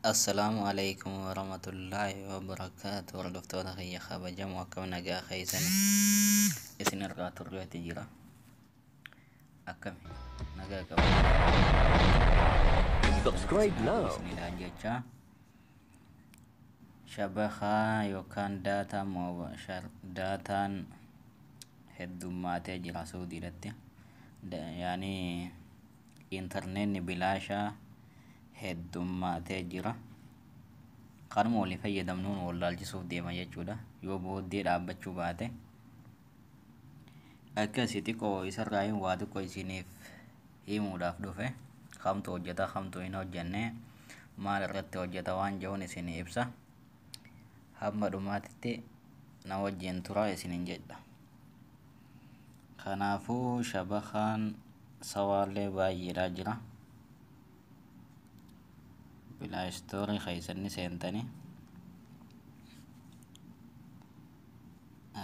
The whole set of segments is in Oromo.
Assalamualaikum warahmatullahi wabarakatuh. Hordoftoota kiyya kabajamoo akkam nagaa keessanii isin irraa turreetti jira. Akkami nagaa qabu. Subscribe now. Isiniidhaan jecha shabakaa yookaan daataan heddummaatee jira Suudiidhatti. Yaani intarneetni bilaashaa heddummaatee jira. Kanuma walii fayyadamnuun wallaalchisuuf deema jechuudha. Yoo booddee dhaabbachuu baate akkasii xiqqoo isarraa waa xiqqoo isiniif himuudhaaf dhufe. Kamtu hojjeta kamtu hin hojjenne maal irratti hojjeta waan jedhuun isin ibsa. Hamma dhumaatitti na wajjin tura isinin jedha. Kanaafuu shabakaan sawaallee baay'eedhaa jira. Pilaastoorii keessanni seentanii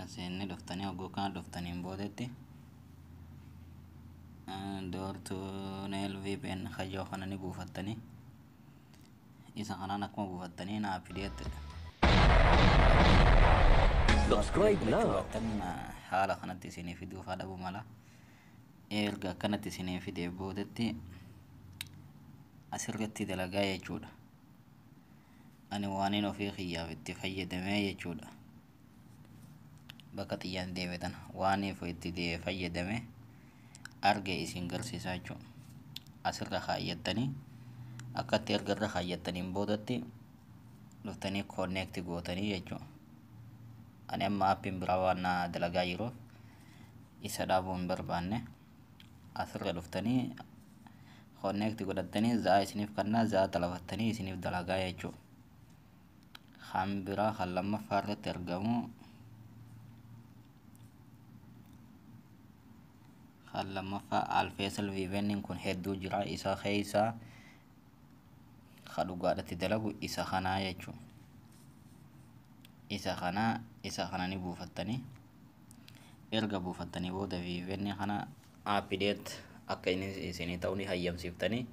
aseenni dhuftanii hogguu kana dhuftaniin boodetti doortuuneel VPN kajoo kana ni buufattanii isa kanaan akkuma buufattanii naa fideetti Subscribe now. haala kanatti isinii fiduuf dhabu mala. Erga akkanatti isinii fidee boodetti asirratti dalagaa jechuudha. Ani waaniin ofii kiyyaaf itti fayyadamee jechuudha. Bakka xiyyaan deebitan waaniif itti fayyadame arge isin garsiisaa jechuudha. Asirra kaayyattanii akkatti erga irra kaayyattaniin boodatti dhuftanii connect gootanii jechuudha. Ani amma appiin biraa waan dalagaa jiruuf isa dhaabuu hin barbaanne asirra dhuftanii connect godhattanii zaa isiniif kannaa zaa talafattanii isiniif dalagaa jechuudha. Kan biraa kan lammaffaa irratti argamu kan lammaffaa Alfeesal VPN kun hedduu jira. Isa keessaa kan dhugaadhatti dalagu isa kanaa jechuudha. Isa kana ni buufattanii erga buufattanii booda VPN kana update akka inni isinii ta'u ni hayyamsiiftanii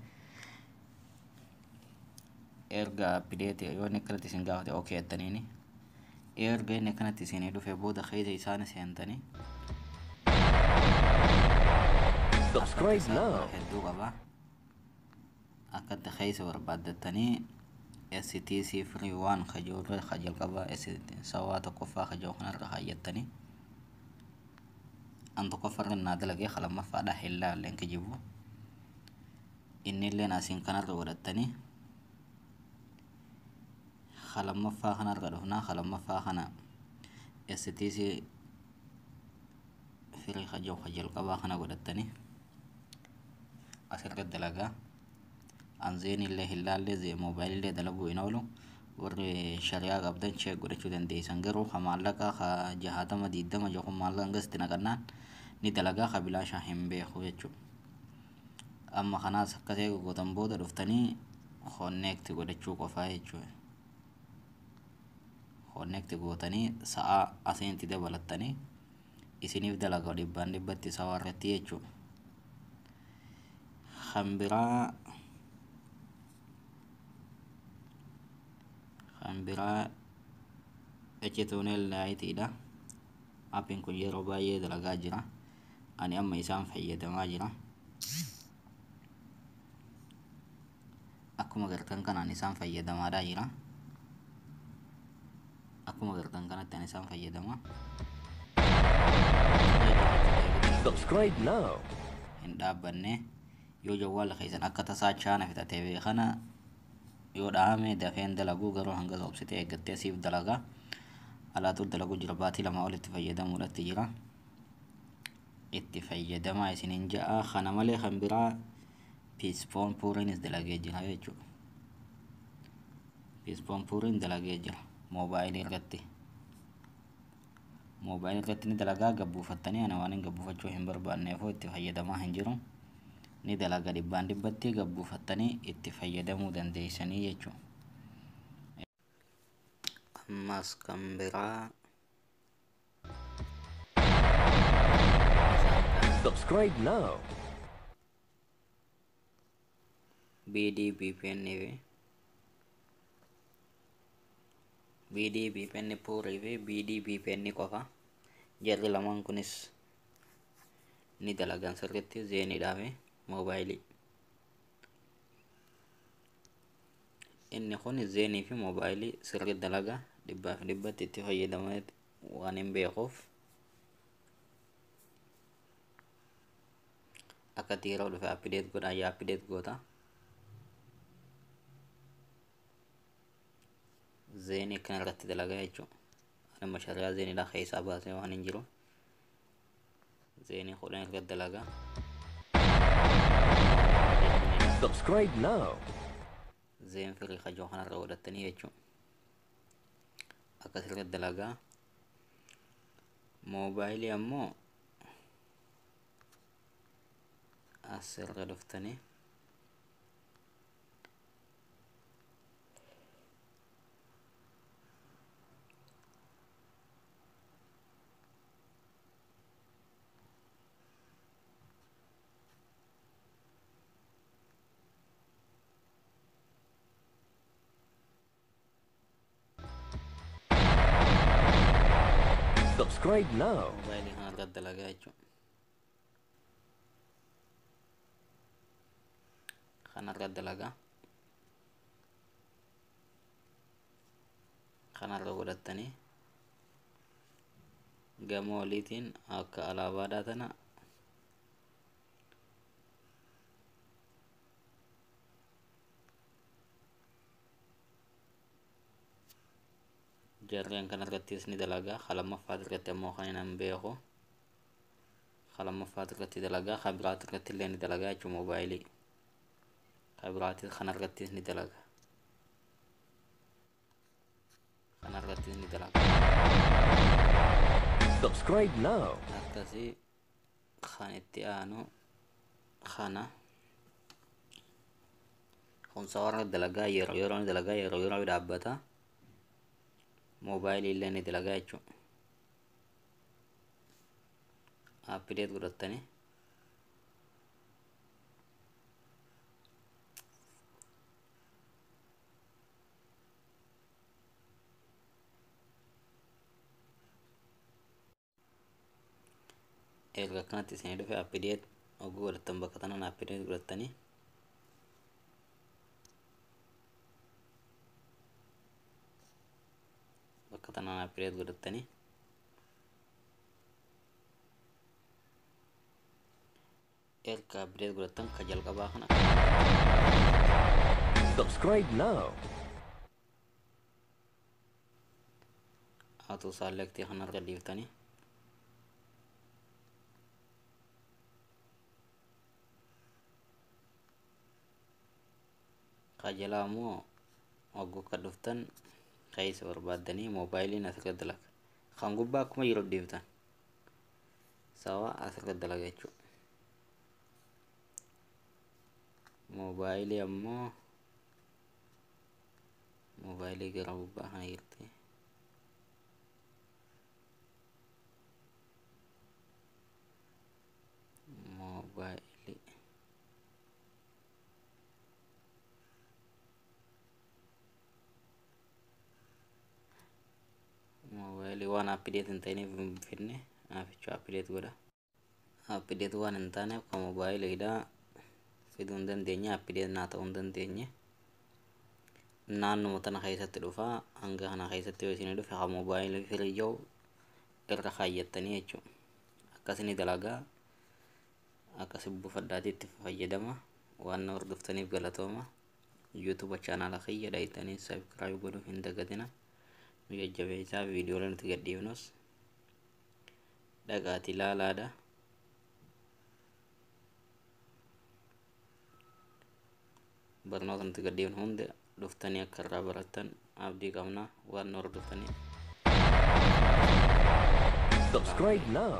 erga update yoo inni akkanatti isin gaafate okay jettaniini erga inni akkanatti isinii dhufe booda keessa isaan seentanii Subscribe now. hedduu qaba. Akkatti keessa barbaaddatanii STC free waan kajoorra kajal qaba. Sawaa tokkoffaa kajoo kanarra kaayyattanii an tokkoffarra naa dalagee kalamaffaadha hellaa illeen kijibu inni illeen asiin kanarra godhattanii kalamaffaa kanarra dhufnaa kalamaffaa kana STC free kajoo kajal qabaa kana godhattanii asirra dalagaa anzeen illee hillaallee zee moobaayilillee dalaguu hin oolu. Warri shariyaa qabdan check godhachuu dandeessan garuu ka maallaqaa ka 60-20 jookun maallaqan gasti naqannaan ni dalagaa ka bilaashaa hin beeku jechuudha. Amma kanaas akkasii gootan booda dhuftanii connect godhachuu qofaa jechuudha. Connect gootanii sa'a asiinti dabalattanii isiniif dalagaa dhibbatti sawaa irratti jechuudha. Kan biraa ejjetooneel laayitiidha. Appiin kun yeroo baay'ee dalagaa jira. Ani amma isaan fayyadamaa jira. Akkuma gartan kanaan isaan fayyadamaadhaa jira. Akkuma gartan kanatti ani isaan fayyadamaa. Subscribe now. Hin dhaabbanne yoo jawwaala keessan akka tasaa chaana fitatee beekana yoo dhaame dafeen dalaguu garuu hanga obsitee eeggattee siif dalagaa. Alaatuu dalaguu jira. Baatii lama olitti fayyadamuudhatti jira. Itti fayyadamaa isinin ja'a. Kana malee kan biraa piispoon puuriinis dalagee jira jechuudha. Piispoon puuriin dalagee jira moobaayilii irratti. Moobaayilii irratti ni dalagaa gabbuufattanii ana waan hin gabbuufachuu hin barbaanneefoo itti fayyadamaa hin jiru. Ni dalaga dhibbatti gabbuufattanii itti fayyadamuu dandeessanii jechuudha. Ammas kan biraa Subscribe now. BDVPN BD VPN purii fi BD VPN qofa. Jarri lamaan kunis ni dalagan sirriitti zeeniidhaa fi moobaayilii. Inni kun zeenii fi moobaayilii sirrii dalaga dhibbaa fi dhibbatti itti fayyadamee waan hin beekuuf akka yeroo dhufe appideet godhaa yaa appideet goota. Zeenii akkana irratti dalagaa jechuudha. Amma shari'aa zeeniidhaa keessaa baasee waan hin jiru. Zeenii kudhan irratti dalagaa. Subscribe now. Zeen firii kajoo kanarra godhatanii jechuudha. Akkas irratti dalagaa. Moobaayilii ammoo asirra dhuftanii Subscribe now. moobaayilii kanarra dalagaa jechuudha. Kanarra dalagaa. Kanarra godhatanii gama oliitiin akka alaabaadhaa tana jarreen kanarrattis ni dalagaa. Lammaffaa irratti ammoo kan hin beeku. Lammaffaa irratti dalagaa. Kabiraat irratti illee ni dalagaa jechuudha moobaayilii. Kabiraatis kanarrattis ni dalagaa. Kanarrattis ni dalagaa. Subscribe now. Akkasii kan itti aanu kana humsa warra dalagaa yeroo ni dalagaa yeroo dhaabbata. Moobaayilii illee ni dalagaa jechuudha. Appideet godhattanii erga akkanatti isinii dhufe appideet oguu godhattan bakka tanaan appideet godhattanii bakka tanaan appideet godhattanii erga appideet godhattan ka jalqabaa kana Subscribe now. auto select kanarra dhiiftanii kajalaa immoo oguu ka dhuftan keessa barbaaddanii moobaayiliin asirra dalaga. Kan gubbaa akkuma yeroo dhiiftan sawa asirra dalaga jechuudha. Moobaayilii ammoo moobaayilii gara gubbaa kana jirti. Moobaayilii waan appideet hin ta'iniif hin finne jechuudha. Appideet godha. Appideet waan hin taaneef kan moobaayiliidhaa fiduu hin dandeenye. Appideet naa ta'uu hin dandeenye. Naannuma tana keessatti dhufaa. Hanga kana keessatti yoo isin dhufe kan moobaayilii firii jiru irra kaayyattanii jechuudha. Akkasini dalagaa. Akkasi buufadhaatti itti fayyadama. Waan na hordoftaniif galatooma. YouTube chaanaala kiyya dhayitanii subscribe godhuuf hin dagatina. Nu jajjabeessaa viidiyoolee nuti gadhiifnus dhaqaatii ilaalaadha. Barnoota nuti gadhiifnu hunda dhuftanii akka irraa barattan abdii qabna. Waan nu hordoftaniif Subscribe now.